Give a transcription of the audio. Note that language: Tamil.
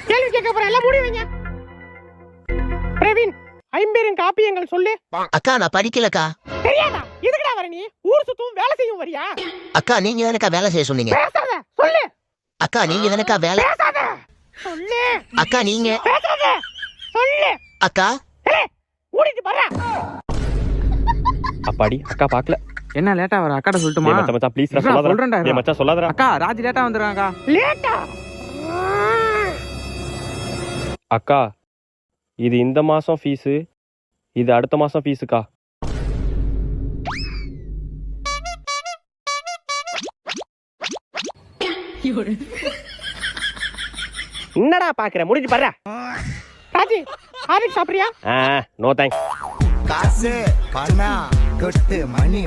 கேள்வி கேட்க போற எல்லாம் மூடி வைங்க. பிரவீன், ஐம்பெரும் காப்பியங்கள் சொல்லு. அக்கா நான் படிக்கலக்கா. தெரியாதா? எதுக்குடா வர நீ? ஊர் சுத்தும் வேலை செய்யும் வரியா? அக்கா நீங்க தானக்கா வேலை செய்ய சொன்னீங்க. பேசாத, சொல்லு. அக்கா நீங்க தானக்கா வேலை. பேசாத, சொல்லு. அக்கா நீங்க. பேசாத, சொல்லு. அக்கா மூடிட்டு பாரு. அப்பாடி அக்கா பாக்கல. என்ன லேட்டா வர? அக்காட்ட சொல்லட்டுமா? மச்சான் மச்சான் ப்ளீஸ் இருடா, சொல்லாதடா. சொல்றேன்டா, இருடா. மச்சான் சொல்லாதடா. அக்கா ராஜ் லேட்டா வந்துறாங்க. லேட்டா? அக்கா இது இந்த மாசம் ஃபீஸ், இது அடுத்த மாசம் ஃபீஸுக்கா. என்னடா பாக்குற? முடிஞ்சு பாரு. ராஜி, ஹார்லிக்ஸ் சாப்பிடுறியா? No thanks. காசு பணம் கொட்டு மணி